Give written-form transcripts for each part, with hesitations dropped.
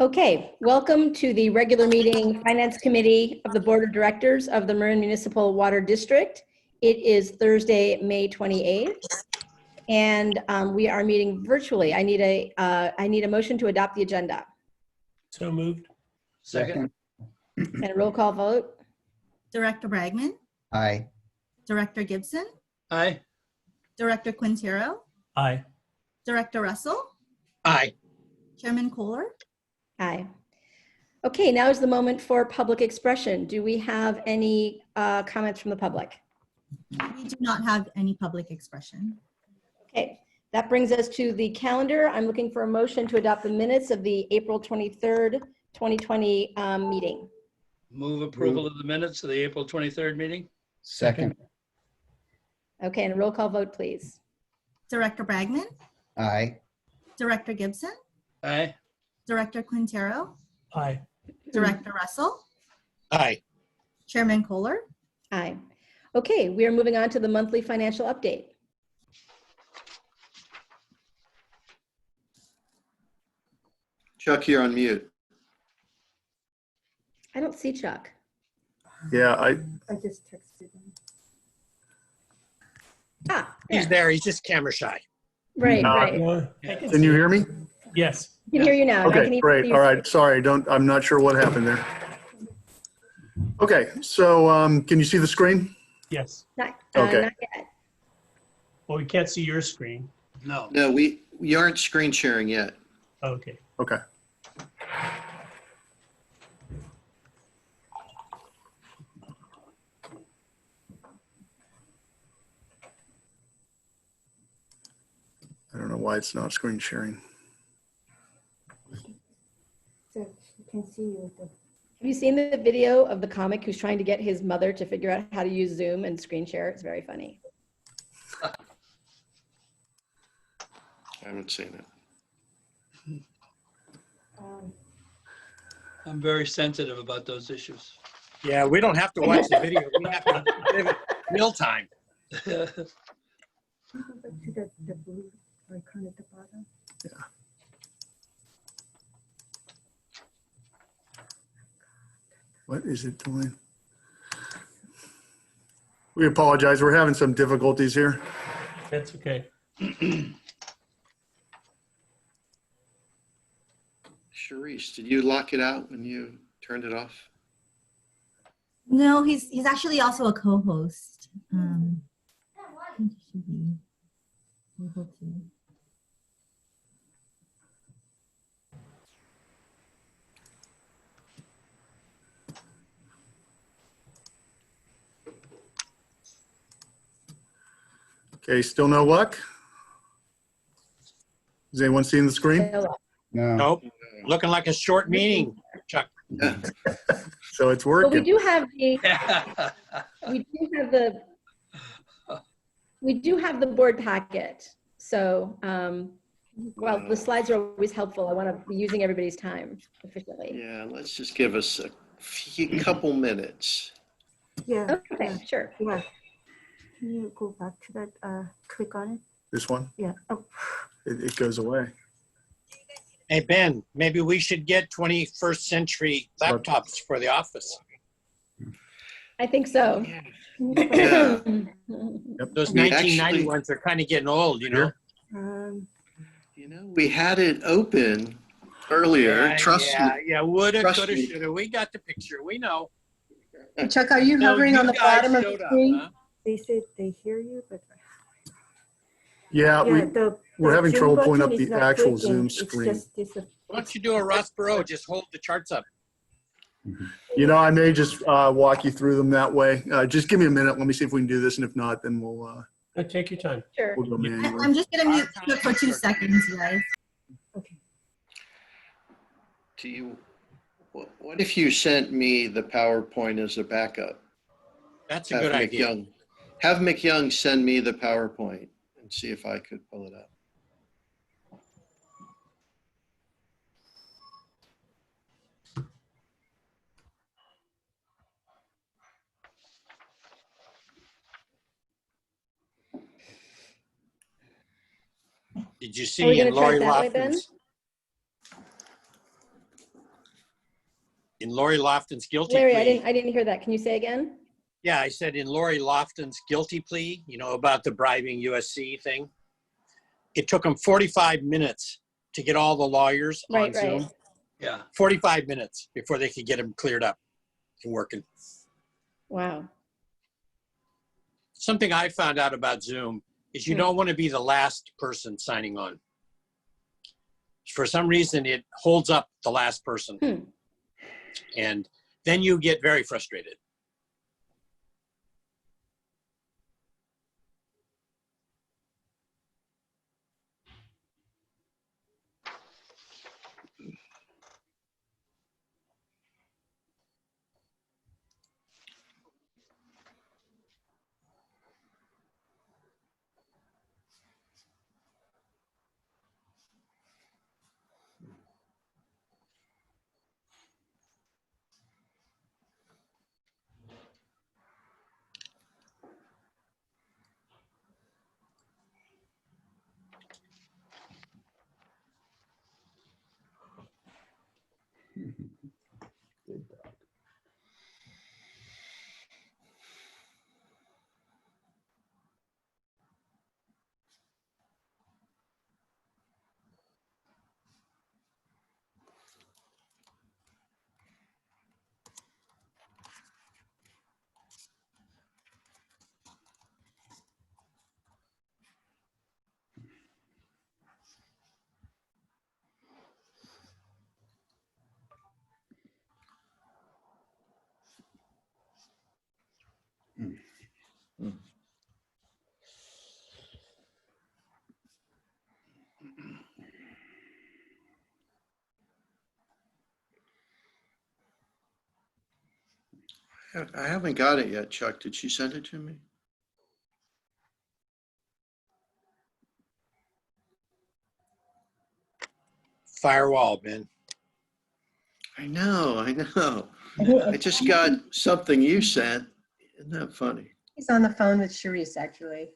Okay, welcome to the regular meeting Finance Committee of the Board of Directors of the Marin Municipal Water District. It is Thursday, May 28th, and we are meeting virtually. I need a motion to adopt the agenda. So moved. Second. And a roll call vote. Director Bragman, Aye. Director Gibson, Aye. Director Quintero, Aye. Director Russell, Aye. Chairman Kohler. Aye. Okay, now is the moment for public expression. Do we have any comments from the public? We do not have any public expression. Okay, that brings us to the calendar. I'm looking for a motion to adopt the minutes of the April 23rd, 2020 meeting. Move approval of the minutes of the April 23rd meeting. Second. Okay, and a roll call vote, please. Director Bragman, Aye. Director Gibson, Aye. Director Quintero, Aye. Director Russell, Aye. Chairman Kohler. Aye. Okay, we are moving on to the monthly financial update. Chuck, you're on mute. I don't see Chuck. Yeah, I just texted him. Ah, He's there. He's just camera shy. right, No. right. Can you hear me? Yes. I can hear you now. and I can Okay, even great. see All you. right, sorry, I'm not sure what happened there. Okay, so can you see the screen? Yes. Not, Okay. not yet. Well, we can't see your screen. No. No, we aren't screen sharing yet. Okay. Okay. I don't know why it's not screen sharing. So she can see you. Have you seen the video of the comic who's trying to get his mother to figure out how to use Zoom and screen share? It's very funny. I haven't seen it. I'm very sensitive about those issues. Yeah, we don't have to watch the video. We have to live it real time. Go back to the blue icon at the bottom. What is it doing? We apologize. We're having some difficulties here. That's okay. Sharice, did you lock it out when you turned it off? No, he's actually also a co-host. I think he should be able to. Okay, still no luck? Is anyone seeing the screen? No. Nope. Looking like a short meeting, Chuck. Yeah. So it's But we working. do have the we do have the board packet. So well, the slides are always helpful. I want to be using everybody's time efficiently. Yeah, let's just give us a couple minutes. Yeah. Okay, sure. Yeah. Can you go back to that? Click on it. This one, Yeah. Oh, it goes away. Hey, Ben, maybe we should get 21st century laptops for the office. I think so. Yeah. Those We 1990 actually- ones are kind of getting old, you know? You know, we had it open earlier. Trust me. Yeah, woulda, Trust coulda, me. shoulda. We got the picture. We know. Chuck, are you No, hovering on you the guys bottom of the showed up, screen? huh? they said they hear you, but Yeah, yeah, we're the having Zoom trouble pulling button up is the not actual clicking. Zoom It's screen. just Why don't you do a Ross Perot? Just hold the charts up. You know, I may just walk you through them that way. Just give me a minute. Let me see if we can do this. And if not, then we'll Take your time. Sure. go manually. I'm just gonna mute Chuck for 2 seconds, guys. okay. Do you? What if you sent me the PowerPoint as a backup? That's a good idea. Have McYoung send me the PowerPoint and see if I could pull it up. Did you Are we see gonna in try Lori it that way, Ben? Lofton's? In Lori Lofton's guilty Larry, plea. I didn't hear that. Can you say again? Yeah, I said in Lori Lofton's guilty plea, you know, about the bribing USC thing. It took them 45 minutes to get all the lawyers on Right, right. Zoom. Yeah. 45 minutes before they could get them cleared up and working. Wow. Something I found out about Zoom is you don't want to be the last person signing on. For some reason, it holds up the last person. And then you get very frustrated. I haven't got it yet, Chuck. Did she send it to me? Firewall, Ben. I know. I just got something you sent. Isn't that funny? He's on the phone with Sharice, actually.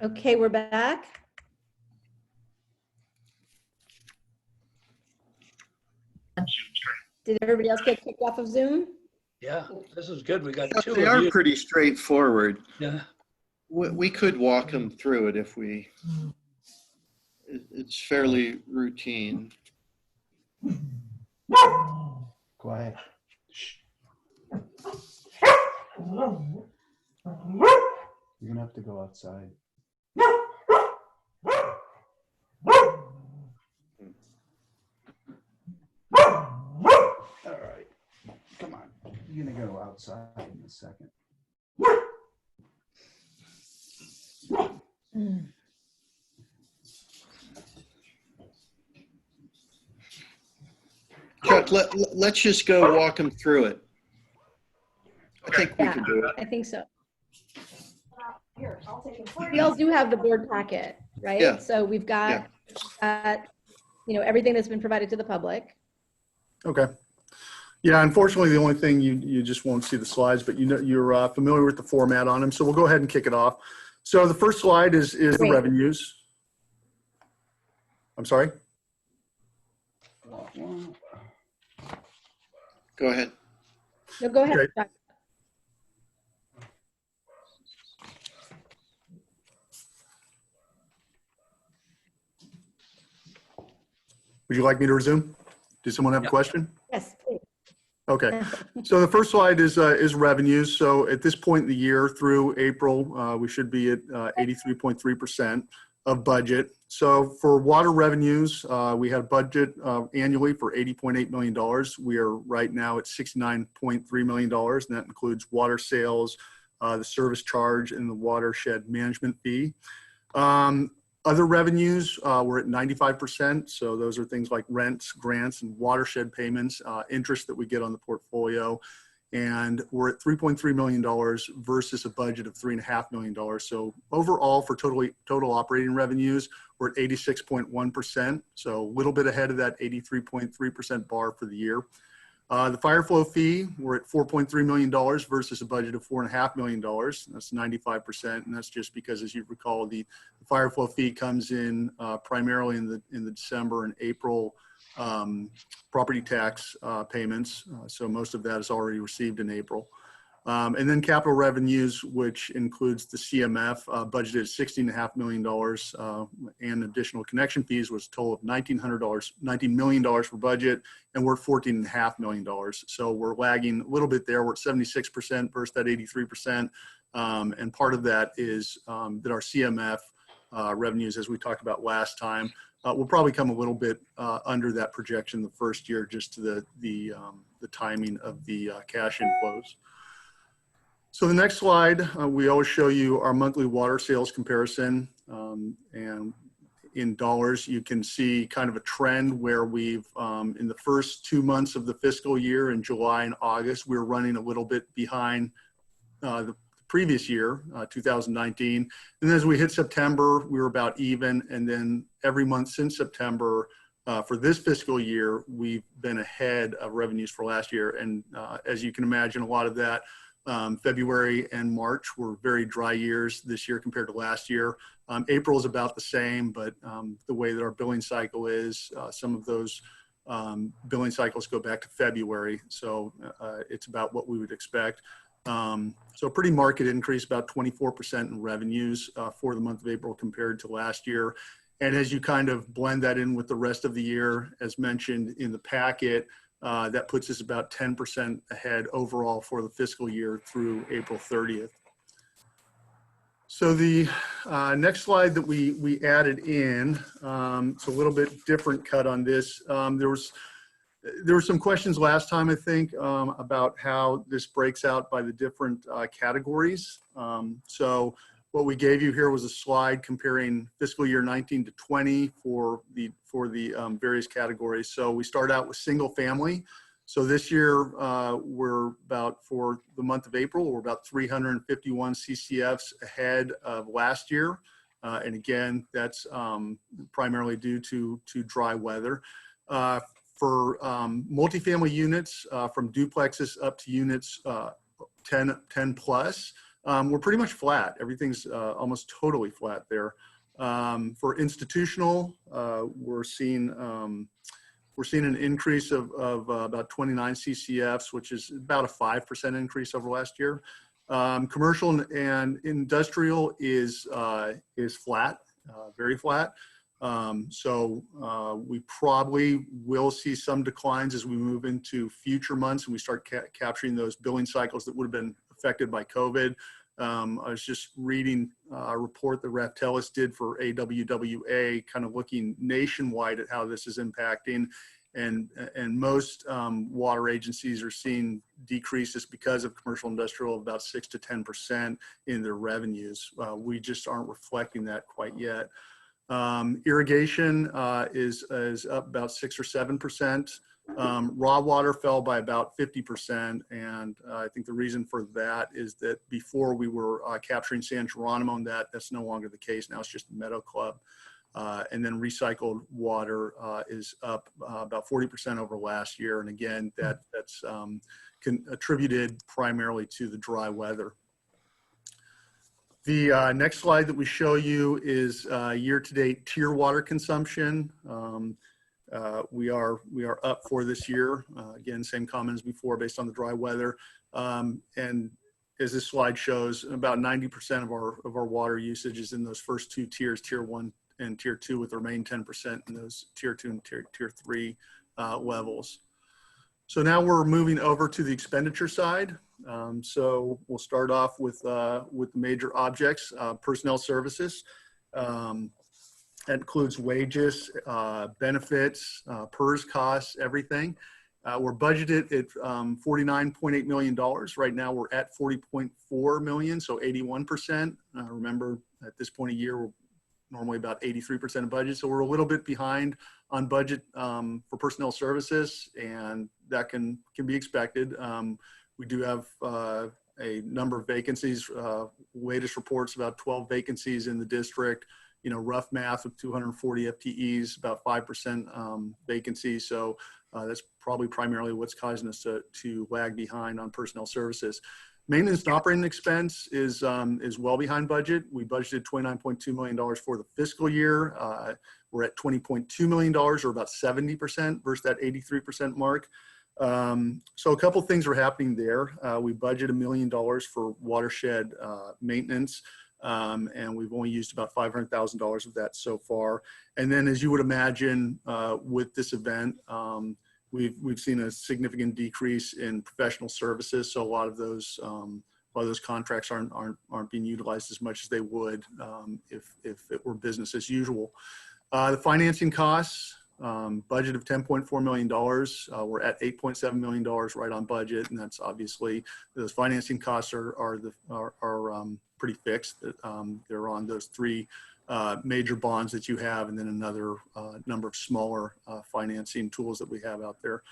Okay, we're back. Did everybody else get kicked off of Zoom? Yeah, this is good. We got two They of are you. pretty straightforward. Yeah. We could walk them through it if we, it's fairly routine. Quiet. Shh. You're gonna have to go outside. All right, come on. You're gonna go outside in a second. Chuck, let's just go walk them through it. I think we Yeah, can do it. I think so. We all do have the board packet, right? Yeah. So we've got, everything that's been provided to the public. Okay. Yeah, unfortunately, the only thing you just won't see the slides, but you're familiar with the format on them. So we'll go ahead and kick it off. So the first slide is the Great. revenues. I'm sorry? Go ahead. No, go ahead. Okay. Would you like me to resume? Does someone have a question? Yes, please. Okay, so the first slide is revenues. So at this point in the year through April, we should be at 83.3% of budget. So for water revenues, we had budget annually for $80.8 million. We are right now at $69.3 million, and that includes water sales, the service charge, and the watershed management fee. Other revenues, we're at 95%. So those are things like rents, grants, and watershed payments, interest that we get on the portfolio. And we're at $3.3 million versus a budget of $3.5 million. So overall, for total operating revenues, we're at 86.1%. So a little bit ahead of that 83.3% bar for the year. The fire flow fee, we're at $4.3 million versus a budget of $4.5 million. That's 95%, and that's just because, as you recall, the fire flow fee comes in primarily in the December and April property tax payments. So most of that is already received in April. And then capital revenues, which includes the CMF, budgeted $16.5 million, and additional connection fees was a total of $19 million for budget, and we're at $14.5 million. So we're lagging a little bit there. We're at 76% versus that 83%. And part of that is that our CMF revenues, as we talked about last time, will probably come a little bit under that projection the first year, just to the timing of the cash inflows. So the next slide, we always show you our monthly water sales comparison, and in dollars, you can see kind of a trend where we've, in the first 2 months of the fiscal year, in July and August, we're running a little bit behind the previous year, 2019. And then as we hit September, we were about even. And then every month since September, for this fiscal year, we've been ahead of revenues for last year. And as you can imagine, a lot of that, February and March were very dry years this year compared to last year. April is about the same, but the way that our billing cycle is, some of those billing cycles go back to February. So it's about what we would expect. So a pretty marked increase, about 24% in revenues for the month of April compared to last year. And as you kind of blend that in with the rest of the year, as mentioned in the packet, that puts us about 10% ahead overall for the fiscal year through April 30th. So the next slide that we added in, it's a little bit different cut on this. There were some questions last time, I think, about how this breaks out by the different categories. So what we gave you here was a slide comparing fiscal year 19 to 20 for the various categories. So we start out with single family. So this year, we're about, for the month of April, we're about 351 CCFs ahead of last year. And again, that's primarily due to dry weather. For multifamily units, from duplexes up to units 10 plus, we're pretty much flat. Everything's almost totally flat there. For institutional, we're seeing an increase of about 29 CCFs, which is about a 5% increase over last year. Commercial and industrial is flat, very flat. So we probably will see some declines as we move into future months and we start capturing those billing cycles that would have been affected by COVID. I was just reading a report that Raftelis did for AWWA, kind of looking nationwide at how this is impacting. And most water agencies are seeing decreases because of commercial industrial of about 6 to 10% in their revenues. We just aren't reflecting that quite yet. Irrigation is up about 6 or 7%. Raw water fell by about 50%, and I think the reason for that is that before we were capturing San Geronimo, and that's no longer the case. Now it's just Meadow Club. And then recycled water is up about 40% over last year, and again, that's attributed primarily to the dry weather. The next slide that we show you is year-to-date tier water consumption. We are up for this year. Again, same comments before based on the dry weather. And as this slide shows, about 90% of our water usage is in those first two tiers, tier 1 and tier 2, with the remaining 10% in those tier 2 and tier 3 levels. So now we're moving over to the expenditure side. So we'll start off with the major objects, personnel services. That includes wages, benefits, PERS costs, everything. We're budgeted at $49.8 million. Right now we're at $40.4 million, so 81%. Remember, at this point of year, we're normally about 83% of budget. So we're a little bit behind on budget for personnel services, and that can be expected. We do have a number of vacancies. Latest reports about 12 vacancies in the district. rough math with 240 FTEs, about 5% vacancy. So that's probably primarily what's causing us to lag behind on personnel services. Maintenance and operating expense is well behind budget. We budgeted $29.2 million for the fiscal year. We're at $20.2 million, or about 70% versus that 83% mark. So a couple things are happening there. We budgeted $1 million for watershed maintenance, and we've only used about $500,000 of that so far. And then, as you would imagine, with this event, we've seen a significant decrease in professional services. So a lot of those contracts aren't being utilized as much as they would if it were business as usual. The financing costs, budget of $10.4 million. We're at $8.7 million right on budget, and that's obviously those financing costs are pretty fixed. They're on those three major bonds that you have, and then another number of smaller financing tools that we have out there.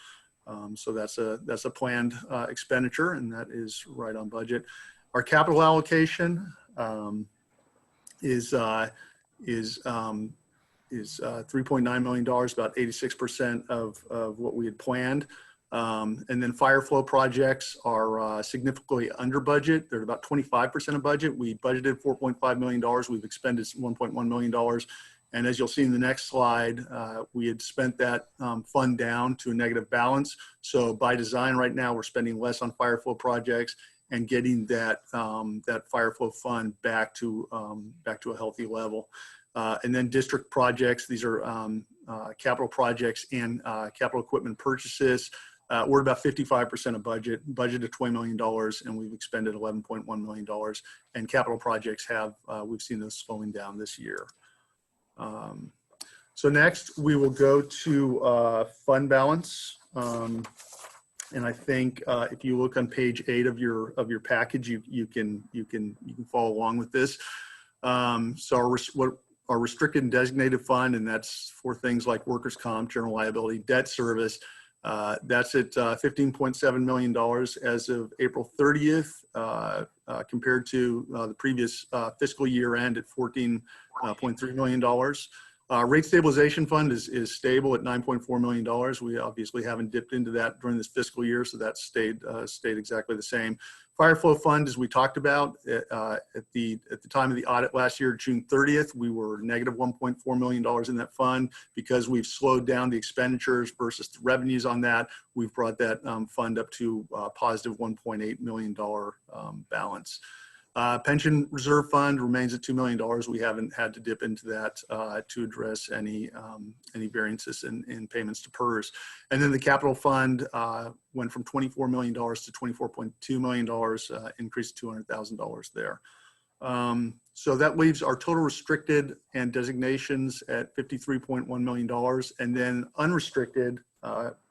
So that's a planned expenditure, and that is right on budget. Our capital allocation is $3.9 million, about 86% of what we had planned. And then fire flow projects are significantly under budget. They're about 25% of budget. We budgeted $4.5 million. We've expended $1.1 million. And as you'll see in the next slide, we had spent that fund down to a negative balance. So by design right now, we're spending less on fire flow projects and getting that fire flow fund back to a healthy level. And then district projects, these are capital projects and capital equipment purchases. We're about 55% of budget of $20 million, and we've expended $11.1 million. And capital projects we've seen those slowing down this year. So next we will go to fund balance. And I think if you look on page 8 of your package, you can follow along with this. So our restricted and designated fund, and that's for things like workers' comp, general liability, debt service. That's at $15.7 million as of April 30th, compared to the previous fiscal year end at $14.3 million. Rate stabilization fund is stable at $9.4 million. We obviously haven't dipped into that during this fiscal year, so that stayed exactly the same. Fire flow fund, as we talked about at the time of the audit last year, June 30th, we were negative $1.4 million in that fund. Because we've slowed down the expenditures versus the revenues on that, we've brought that fund up to positive $1.8 million balance. Pension reserve fund remains at $2 million. We haven't had to dip into that to address any variances in payments to PERS. And then the capital fund went from $24 million to $24.2 million, increased $200,000 there. So that leaves our total restricted and designations at $53.1 million. And then unrestricted,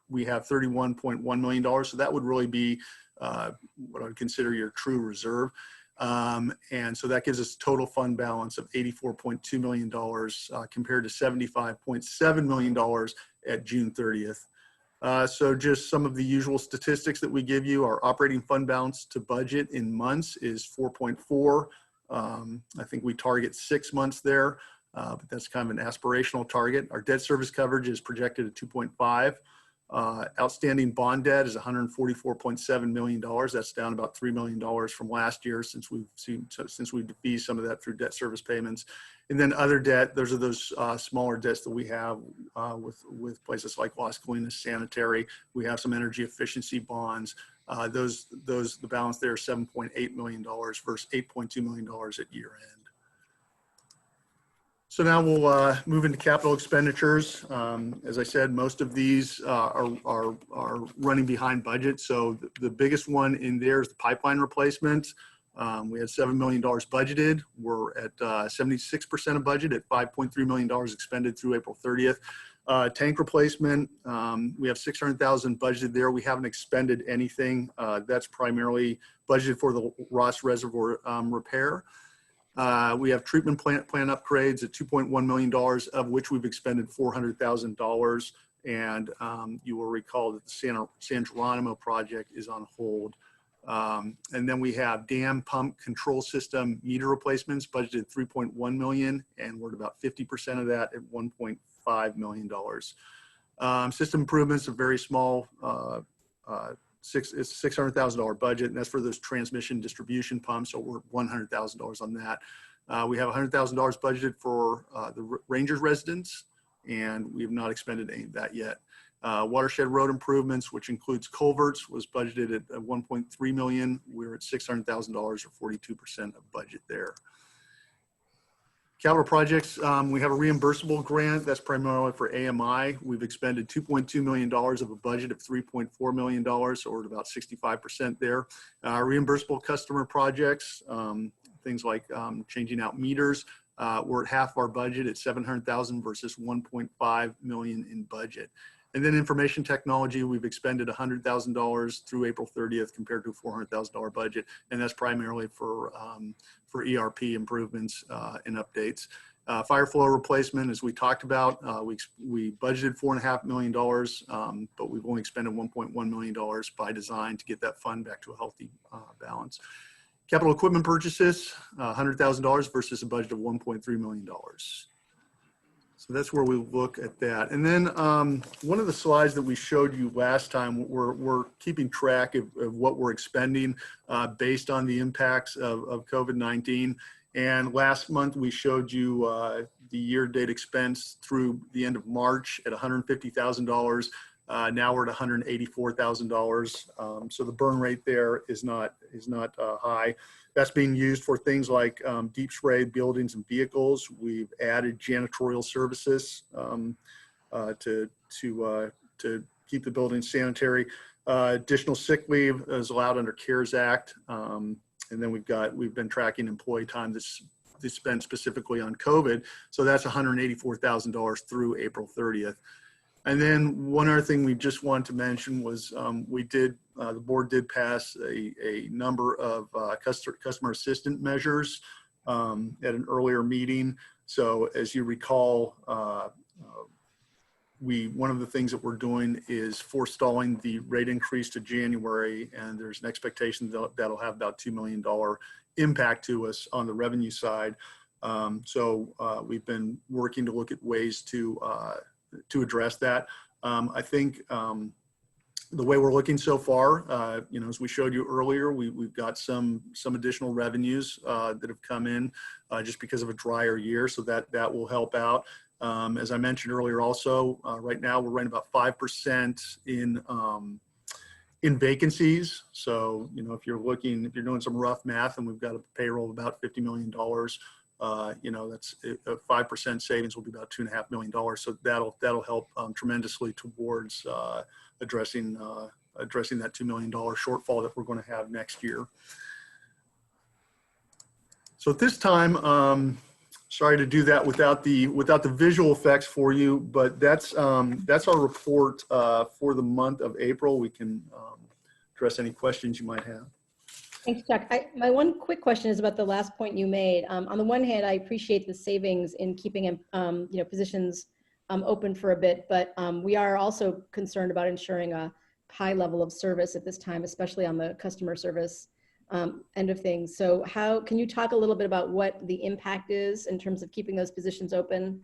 we have $31.1 million. So that would really be what I would consider your true reserve. And so that gives us a total fund balance of $84.2 million compared to $75.7 million at June 30th. So just some of the usual statistics that we give you. Our operating fund balance to budget in months is 4.4. I think we target 6 months there, but that's kind of an aspirational target. Our debt service coverage is projected at 2.5. Outstanding bond debt is $144.7 million. That's down about $3 million from last year since we've defeased some of that through debt service payments. And then other debt, those are those smaller debts that we have with places like Las Colinas Sanitary. We have some energy efficiency bonds. The balance there is $7.8 million versus $8.2 million at year end. So now we'll move into capital expenditures. As I said, most of these are running behind budget. So the biggest one in there is the pipeline replacement. We had $7 million budgeted. We're at 76% of budget at $5.3 million expended through April 30th. Tank replacement, we have $600,000 budgeted there. We haven't expended anything. That's primarily budgeted for the Ross Reservoir repair. We have treatment plant upgrades at $2.1 million, of which we've expended $400,000. And you will recall that the San Geronimo project is on hold. And then we have dam pump control system meter replacements budgeted 3.1 million, and we're at about 50% of that at $1.5 million. System improvements, a very small, it's $600,000 budget, and that's for those transmission distribution pumps. So we're $100,000 on that. We have $100,000 budgeted for the Rangers residents, and we have not expended any of that yet. Watershed road improvements, which includes culverts, was budgeted at 1.3 million. We're at $600,000 or 42% of budget there. Capital projects, we have a reimbursable grant that's primarily for AMI. We've expended $2.2 million of a budget of $3.4 million, so we're at about 65% there. Reimbursable customer projects, things like changing out meters, we're at half our budget at $700,000 versus $1.5 million in budget. And then information technology, we've expended $100,000 through April 30th compared to a $400,000 budget, and that's primarily for ERP improvements and updates. Fire flow replacement, as we talked about, we budgeted $4.5 million, but we've only expended $1.1 million by design to get that fund back to a healthy balance. Capital equipment purchases, $100,000 versus a budget of $1.3 million. So that's where we look at that. And then one of the slides that we showed you last time, we're keeping track of what we're expending based on the impacts of COVID-19. And last month we showed you the year-to-date expense through the end of March at $150,000. Now we're at $184,000. So the burn rate there is not high. That's being used for things like deep spray buildings and vehicles. We've added janitorial services to keep the building sanitary. Additional sick leave is allowed under CARES Act. And then we've been tracking employee time that's spent specifically on COVID. So that's $184,000 through April 30th. And then one other thing we just wanted to mention was the board did pass a number of customer assistant measures at an earlier meeting. So as you recall, one of the things that we're doing is forestalling the rate increase to January, and there's an expectation that'll have about $2 million impact to us on the revenue side. So we've been working to look at ways to address that. I think the way we're looking so far, as we showed you earlier, we've got some additional revenues that have come in just because of a drier year, so that will help out. As I mentioned earlier, also right now we're running about 5% in vacancies. So if you're doing some rough math, and we've got a payroll of about $50 million. That's a 5% savings will be about $2.5 million. So that'll help tremendously towards addressing that $2 million shortfall that we're going to have next year. So at this time, sorry to do that without the visual effects for you, but that's our report for the month of April. We can address any questions you might have. Thanks, Chuck. My one quick question is about the last point you made. On the one hand, I appreciate the savings in keeping positions open for a bit, but we are also concerned about ensuring a high level of service at this time, especially on the customer service end of things. So can you talk a little bit about what the impact is in terms of keeping those positions open?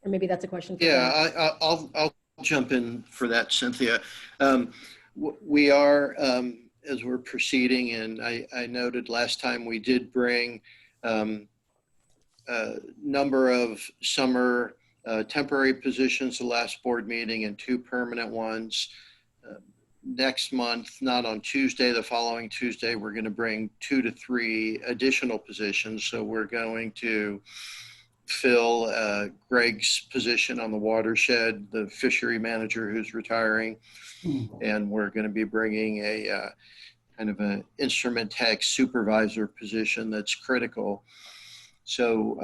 Or maybe that's a question for Yeah, I'll jump in for that, Cynthia. We are, as we're proceeding, and I noted last time we did bring a number of summer temporary positions the last board meeting and 2 permanent ones. Next month, not on Tuesday, the following Tuesday, we're going to bring 2 to 3 additional positions. So we're going to fill Greg's position on the watershed, the fishery manager who's retiring. And we're going to be bringing a kind of an instrument tech supervisor position that's critical. So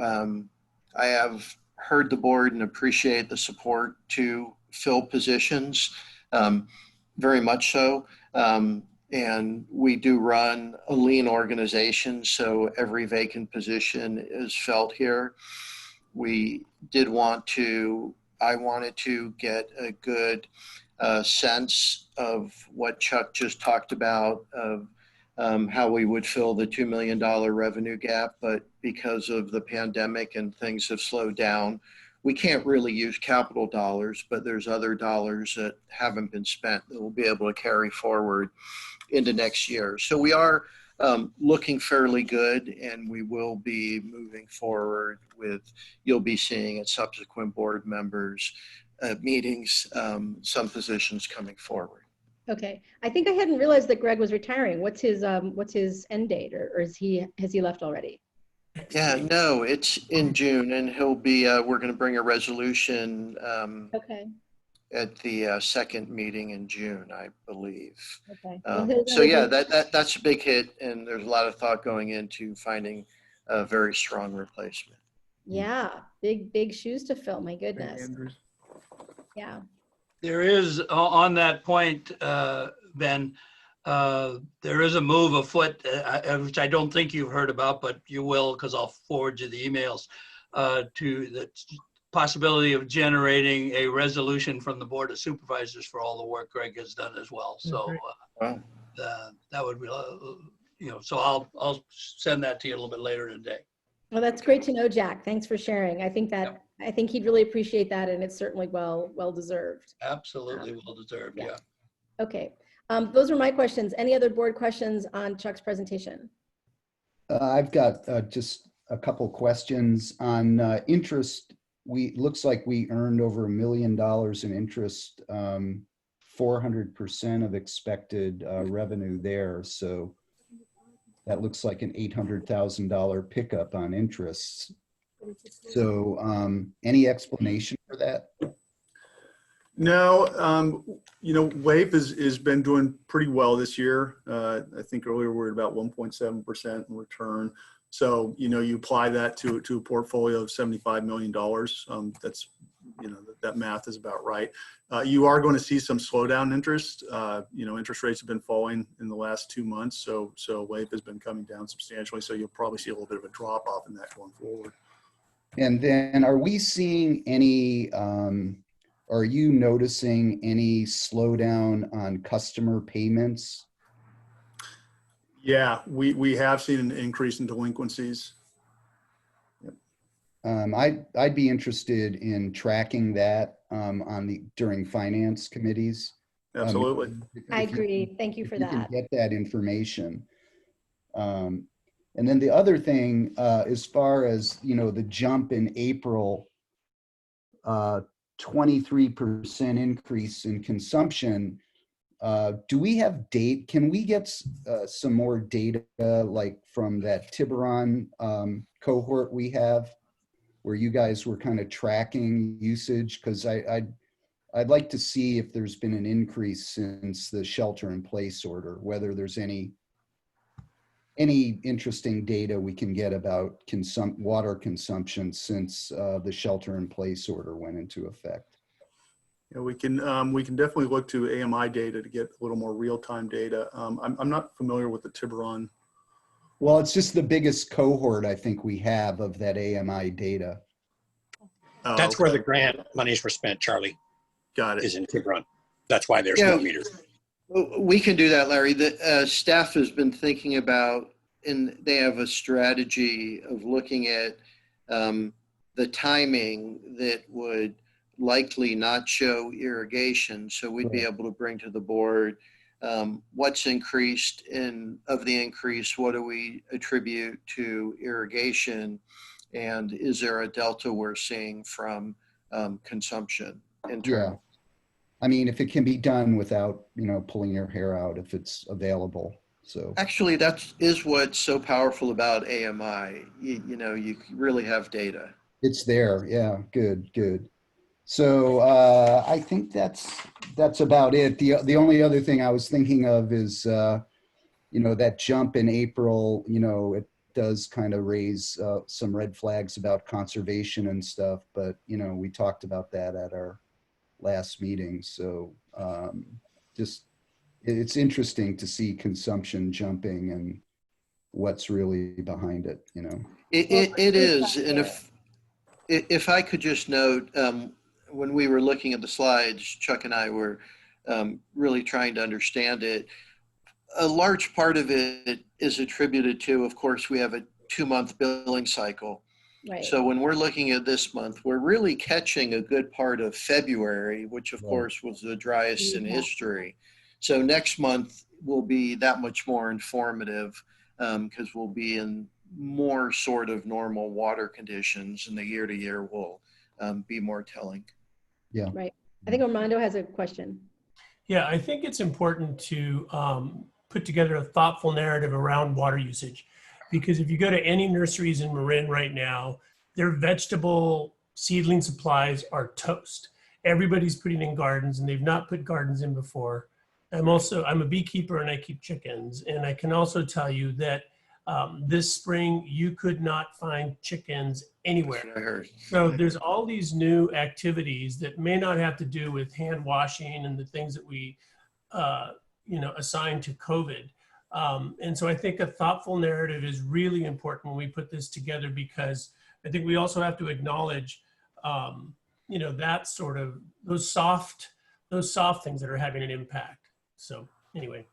I have heard the board and appreciate the support to fill positions, very much so. And we do run a lean organization, so every vacant position is felt here. I wanted to get a good sense of what Chuck just talked about, of how we would fill the $2 million revenue gap, but because of the pandemic and things have slowed down, we can't really use capital dollars, but there's other dollars that haven't been spent that we'll be able to carry forward into next year. So we are looking fairly good, and we will be moving forward with, you'll be seeing at subsequent board members meetings, some positions coming forward. Okay. I think I hadn't realized that Greg was retiring. What's his end date, or has he left already? Yeah, no, it's in June, and he'll be, we're going to bring a resolution Okay. at the second meeting in June, I believe. Okay. So yeah, that's a big hit, and there's a lot of thought going into finding a very strong replacement. Yeah, big shoes to fill. My goodness. Andrews. Yeah. There is, on that point, Ben, there is a move afoot, which I don't think you've heard about, but you will, because I'll forward you the emails, to the possibility of generating a resolution from the Board of Supervisors for all the work Greg has done as well. So Wow. that would be, so I'll send that to you a little bit later today. Well, that's great to know, Jack. Thanks for sharing. I think he'd really appreciate that, and it's certainly well deserved. Absolutely well deserved, yeah. Okay. Those are my questions. Any other board questions on Chuck's presentation? I've got just a couple questions on interest. Looks like we earned over $1 million in interest, 400% of expected revenue there. So that looks like an $800,000 pickup on interests. So any explanation for that? No, WAVE has been doing pretty well this year. I think earlier we were about 1.7% in return. So, you apply that to a portfolio of $75 million. That's, that math is about right. You are going to see some slowdown in interest. Interest rates have been falling in the last 2 months. So WAVE has been coming down substantially. So you'll probably see a little bit of a drop off in that going forward. And then are we seeing any, are you noticing any slowdown on customer payments? Yeah, we have seen an increase in delinquencies. I'd be interested in tracking that during finance committees. Absolutely. I agree. Thank you for that. You can get that information. And then the other thing, as far as, the jump in April, 23% increase in consumption. Do we have date? Can we get some more data like from that Tiburon cohort we have, where you guys were kind of tracking usage? Because I'd like to see if there's been an increase since the shelter-in-place order, whether there's any interesting data we can get about water consumption since the shelter-in-place order went into effect. Yeah, we can definitely look to AMI data to get a little more real-time data. I'm not familiar with the Tiburon. Well, it's just the biggest cohort I think we have of that AMI data. Oh, That's okay. where the grant monies were spent, Charlie, Got it. is in Tiburon. That's why there's no meters. We can do that, Larry. The staff has been thinking about, and they have a strategy of looking at the timing that would likely not show irrigation. So we'd be able to bring to the board what's increased of the increase, what do we attribute to irrigation, and is there a delta we're seeing from consumption in terms? Yeah. I mean, if it can be done without, pulling your hair out, if it's available. So Actually, that is what's so powerful about AMI. You really have data. it's there. Yeah. Good. So I think that's about it. The only other thing I was thinking of is, that jump in April, it does kind of raise some red flags about conservation and stuff. But, we talked about that at our last meeting. So it's interesting to see consumption jumping and what's really behind it, It is. And if I could just note, when we were looking at the slides, Chuck and I were really trying to understand it. A large part of it is attributed to, of course, we have a 2-month billing cycle. Right. So when we're looking at this month, we're really catching a good part of February, which of Right. course was the driest in Yeah. history. So next month will be that much more informative because we'll be in more sort of normal water conditions, and the year to year will be more telling. Yeah. Right. I think Armando has a question. Yeah, I think it's important to put together a thoughtful narrative around water usage. Because if you go to any nurseries in Marin right now, their vegetable seedling supplies are toast. Everybody's putting in gardens, and they've not put gardens in before. I'm a beekeeper and I keep chickens. And I can also tell you that this spring, you could not find chickens anywhere. That's what I heard. So there's all these new activities that may not have to do with hand washing and the things that we, assign to COVID. And so I think a thoughtful narrative is really important when we put this together, because I think we also have to acknowledge, that sort of those soft things that are having an impact. So anyway.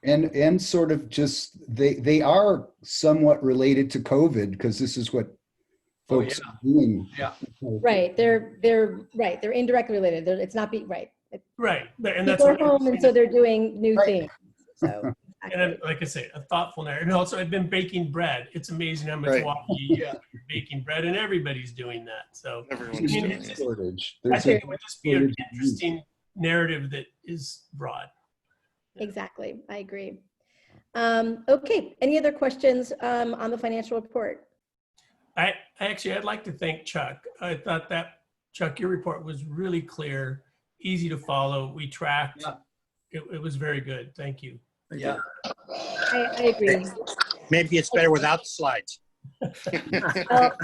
And sort of just, they are somewhat related to COVID, because this is what Oh, folks are doing. Yeah. Right. They're right. They're indirectly related. It's not right. Right. And that's People are home, and so they're doing new Right. things. So, And like I say, a thoughtful narrative. And also, I've been baking bread. It's amazing how much Right. water you use for baking bread, and everybody's doing that. So Everyone's I mean, doing it's it. just- Shortage. I There's think a it would just be an shortage of interesting narrative that is broad. exactly. I agree. Okay. Any other questions on the financial report? I'd like to thank Chuck. I thought that, Chuck, your report was really clear, easy to follow. We tracked. Yeah. It was very good. Thank you. Yeah. I agree. Maybe it's better without the slides. Well,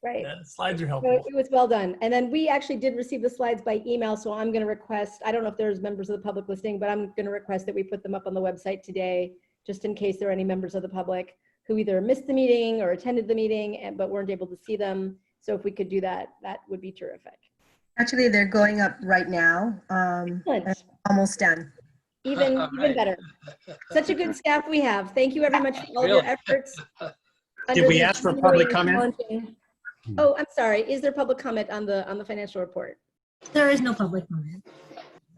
right. The slides are So helpful. it was well done. And then we actually did receive the slides by email. So I'm going to request, I don't know if there's members of the public listening, but I'm going to request that we put them up on the website today, just in case there are any members of the public who either missed the meeting or attended the meeting, but weren't able to see them. So if we could do that, that would be terrific. Actually, they're going up right now. Excellent. Almost done. Even Right. better. Such a good staff we have. Thank you very much for all of your Really? efforts. Did under we these ask for really public comment? challenging- Oh, I'm sorry. Is there public comment on the financial report? There is no public comment.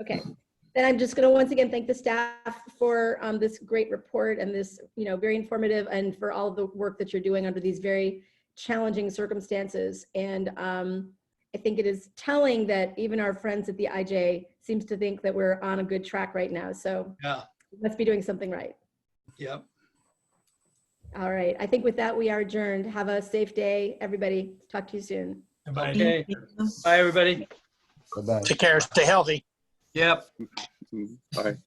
Okay. Then I'm just going to once again thank the staff for this great report and this, very informative, and for all of the work that you're doing under these very challenging circumstances. And I think it is telling that even our friends at the IJ seems to think that we're on a good track right now. So Yeah. we must be doing something right. Yep. All right. I think with that, we are adjourned. Have a safe day, everybody. Talk to you soon. Bye. Okay. Bye, everybody. Bye-bye. Take care. Stay healthy. Yep. Bye.